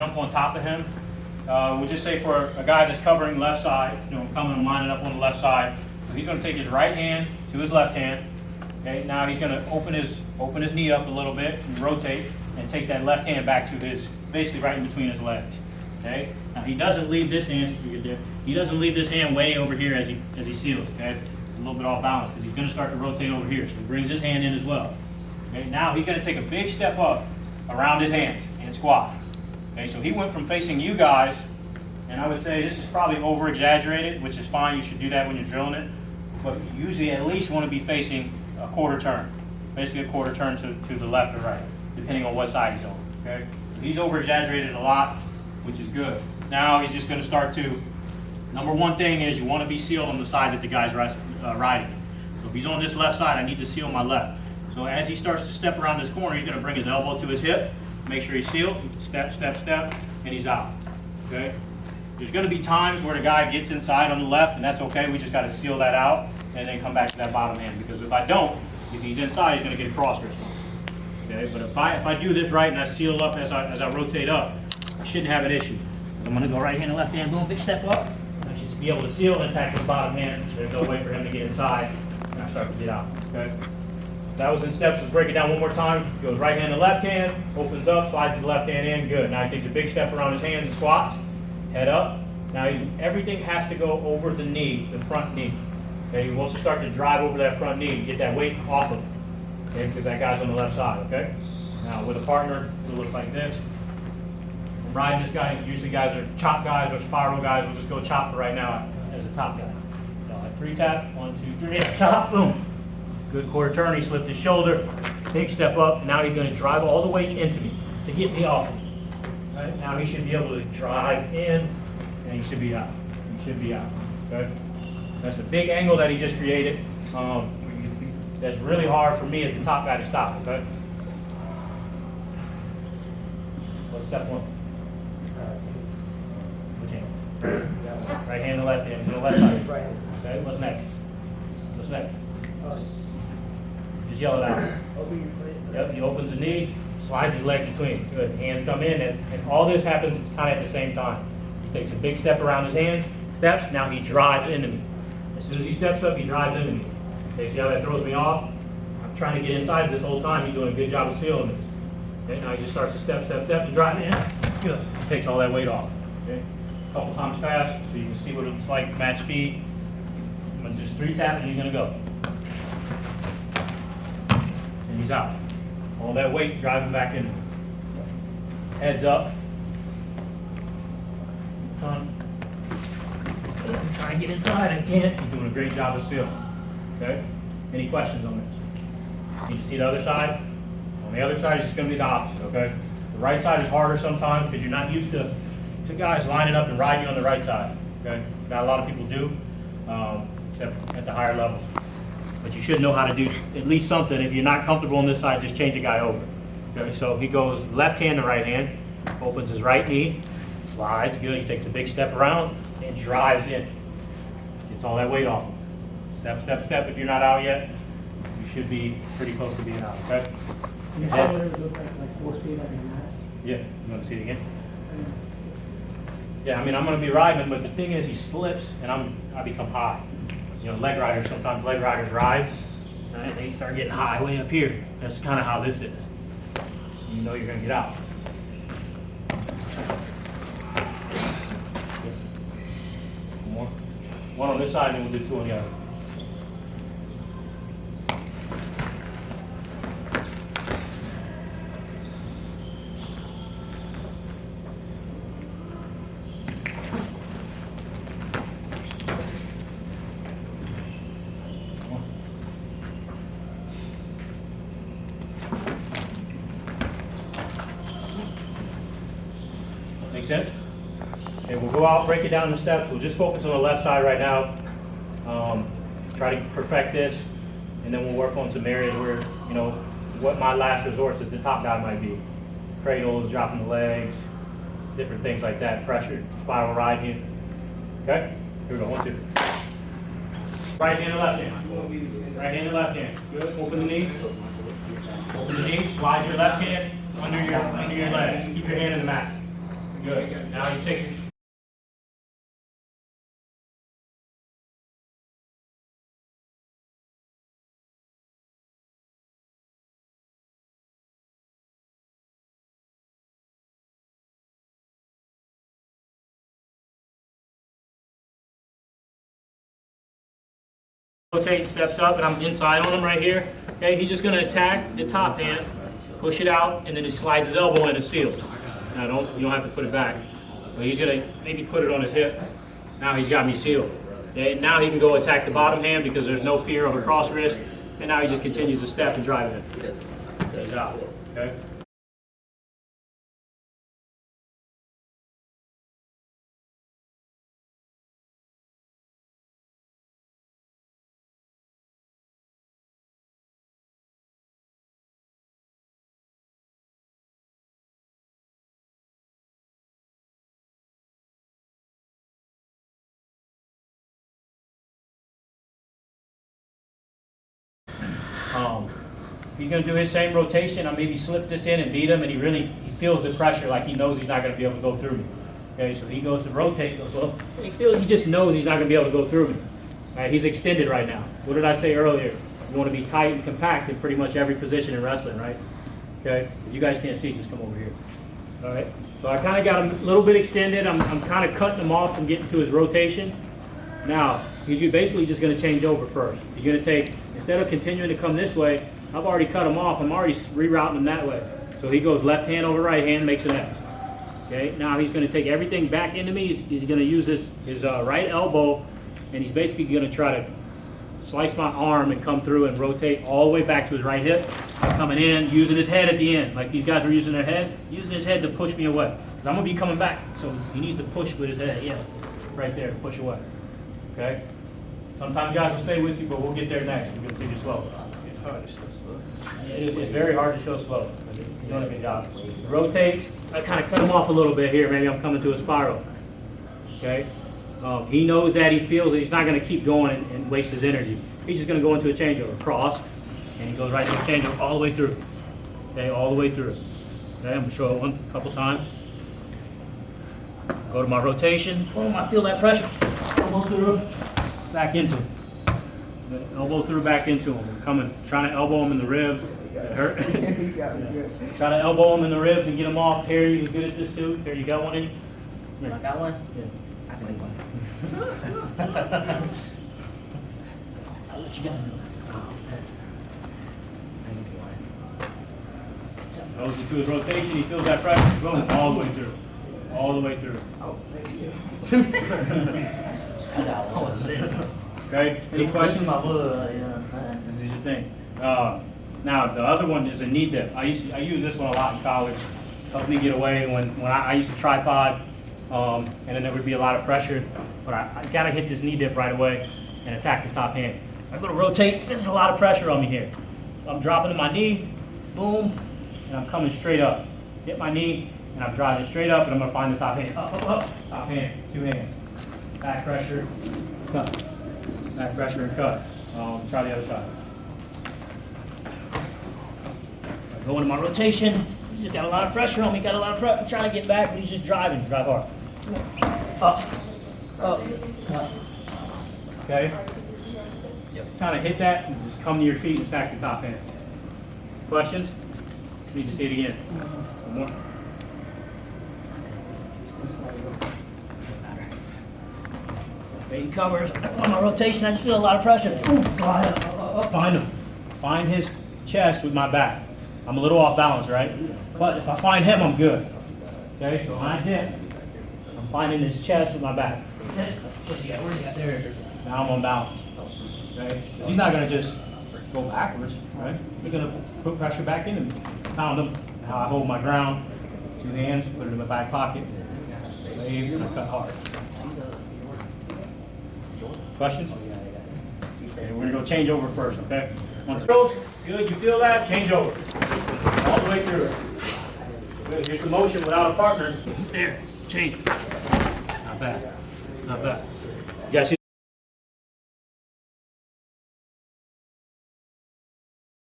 jump on top of him. We'll just say for a guy that's covering left side, coming and lining up on the left side. So he's going to take his right hand to his left hand. Okay, now he's going to open his knee up a little bit and rotate and take that left hand back to basically right in between his legs. Okay, now he doesn't leave this hand. He doesn't leave this hand way over here as he seals. Okay, a little bit off balance because he's going to start to rotate over here. So he brings his hand in as well. Okay, now he's going to take a big step up around his hand and squat. Okay, so he went from facing you guys, and I would say this is probably over exaggerated, which is fine. You should do that when you're drilling it, but you usually at least want to be facing a quarter turn, basically a quarter turn to the left or right, depending on what side he's on. Okay, so he's over exaggerated a lot, which is good. Now he's just going to start to. Number one thing is you want to be sealed on the side that the guy's riding. So if he's on this left side, I need to seal my left. So as he starts to step around this corner, he's going to bring his elbow to his hip, make sure he's sealed, step, step, step, and he's out. Okay? There's going to be times where the guy gets inside on the left, and that's okay. We just got to seal that out and then come back to that bottom hand. Because if I don't, if he's inside, he's going to get a cross wrist. Okay? But if I do this right and I seal up as I rotate up, I shouldn't have an issue. I'm going to go right hand and left hand, boom, big step up. I should be able to seal and attack the bottom hand. There's no way for him to get inside and I start to get out. Okay? That was in steps. Let's break it down one more time. Goes right hand to left hand, opens up, slides his left hand in. Good. Now he takes a big step around his hands and squats. Head up. Now everything has to go over the knee, the front knee. Okay, he wants to start to drive over that front knee, get that weight off of him. Okay, because that guy's on the left side. Okay. Now with a partner, it'll look like this. I'm riding this guy. Usually guys are chop guys or spiral guys. We'll just go chop for right now as a top guy. So like 3 tap, 1, 2, 3, chop, boom. Good quarter turn, he slipped his shoulder, big step up, now he's going to drive all the way into me to get me off. Right? Now he should be able to drive in, and he should be out. He should be out. Okay? That's a big angle that he just created. That's really hard for me as the top guy to stop. Okay? What's step 1? Which hand? Right hand to left hand. To the left side. Right. Okay, what's next? What's next? Just yell it out. Yep, he opens the knee, slides his leg between. Good. Hands come in, and all this happens kind of at the same time. He takes a big step around his hands, steps, now he drives into me. As soon as he steps up, he drives into me. Okay, see how that throws me off? I'm trying to get inside this whole time. He's doing a good job of sealing me. Okay, now he just starts to step, step, step, and drive in. Good. He takes all that weight off. Okay, a couple times fast, so you can see what it looks like, match speed. I'm going to just 3 tap, and he's going to go. He's out. All that weight driving back in. Heads up. I'm trying to get inside. I can't. He's doing a great job of sealing. Okay? Any questions on this? Need to see the other side? On the other side, it's just going to be the opposite. Okay? The right side is harder sometimes because you're not used to guys lining up and riding on the right side. Okay? Not a lot of people do, except at the higher levels. But you should know how to do at least something. If you're not comfortable on this side, just change a guy over. Okay, so he goes left hand to right hand, opens his right knee, slides, good. He takes a big step around and drives in. Gets all that weight off him. Step, step, step. If you're not out yet, you should be pretty close to being out. Okay? Your shoulders look like 4 feet like a mat. Yeah, you want to see it again? Yeah, I mean, I'm going to be riding him, but the thing is, he slips and I become high. Leg riders, sometimes leg riders ride, and they start getting high way up here. That's kind of how this is. You know you're going to get out. One more. One on this side, and then we'll do 2 on the other. Make sense? Okay, we'll go out, break it down in the steps. We'll just focus on the left side right now. Try to perfect this, and then we'll work on some areas where, what my last resource as the top guy might be. Cradles, dropping the legs, different things like that. Pressure, spiral ride here. Okay? Here we go. 1, 2. Right hand and left hand. Right hand and left hand. Good. Open the knee. Open the knee. Slide your left hand under your legs. Keep your hand in the mat. Good. Now you take your rotate, steps up, and I'm inside on him right here. Okay, he's just going to attack the top hand, push it out, and then he slides his elbow in and seals. Now you don't have to put it back. But he's going to maybe put it on his hip. Now he's got me sealed. Okay, now he can go attack the bottom hand because there's no fear of a cross wrist. And now he just continues to step and drive it in. He's out. Okay. He's going to do his same rotation. I maybe slip this in and beat him, and he feels the pressure, like he knows he's not going to be able to go through me. Okay, so he goes to rotate, goes well. He just knows he's not going to be able to go through me. Right, he's extended right now. What did I say earlier? You want to be tight and compact in pretty much every position in wrestling, right? Okay, if you guys can't see, just come over here. All right, so I kind of got him a little bit extended. I'm kind of cutting him off from getting to his rotation. Now, he's basically just going to change over first. He's going to take, instead of continuing to come this way, I've already cut him off. I'm already rerouting him that way. So he goes left hand over right hand, makes an X. Okay, now he's going to take everything back into me. He's going to use his right elbow, and he's basically going to try to slice my arm and come through and rotate all the way back to his right hip, coming in, using his head at the end. Like these guys are using their head, using his head to push me away. Because I'm going to be coming back. So he needs to push with his head. Yeah, right there, push away. Okay? Sometimes guys will stay with you, but we'll get there next. We're going to take it slow. It's hard to show slow. It's very hard to show slow, but he's doing a good job. Rotates. I kind of cut him off a little bit here. Maybe I'm coming to a spiral. Okay? He knows that, he feels that he's not going to keep going and waste his energy. He's just going to go into a changeover, cross, and he goes right into a changeover all the way through. Okay, all the way through. Okay, I'm going to show it a couple times. Go to my rotation. Boom, I feel that pressure. Elbow through, back into him. Elbow through, back into him. I'm coming, trying to elbow him in the ribs. It hurt. Try to elbow him in the ribs and get him off. Harry, you good at this too? Here, you got one in you? I got one? Yeah. I can do one. I'll let you go. Goes into his rotation, he feels that pressure, boom, all the way through. All the way through. Oh, thank you. I got one. Okay, any questions? My blood, you know what I'm saying? This is your thing. Now, the other one is a knee dip. I use this one a lot in college. Helped me get away when I used to tripod, and then there would be a lot of pressure. But I gotta hit this knee dip right away and attack the top hand. I'm gonna rotate. There's a lot of pressure on me here. So I'm dropping to my knee, boom, and I'm coming straight up. Hit my knee, and I'm driving straight up, and I'm gonna find the top hand. Up, up, up. Top hand, two hands. Back pressure, cut. Back pressure and cut. Try the other side. I go into my rotation. He's just got a lot of pressure on me. Got a lot of pressure. I'm trying to get back, but he's just driving. Drive hard. Up, up, up. Okay. Kind of hit that and just come to your feet and attack the top hand. Questions? Need to see it again. One more. Okay, he covers. On my rotation, I just feel a lot of pressure. Ooh, up behind him. Find his chest with my back. I'm a little off balance, right? But if I find him, I'm good. Okay, so when I hit, I'm finding his chest with my back. Where's he at? Where's he at? There. Now I'm on balance. Okay? He's not going to just go backwards, right? He's going to put pressure back into me. Pound him. Now I hold my ground. Two hands, put it in my back pocket. Wave, and I cut hard. Questions? Okay, we're going to go change over first, okay? Once it goes, good, you feel that? Change over. All the way through it. Good, here's the motion without a partner. There, change. Not bad. Not bad. You guys see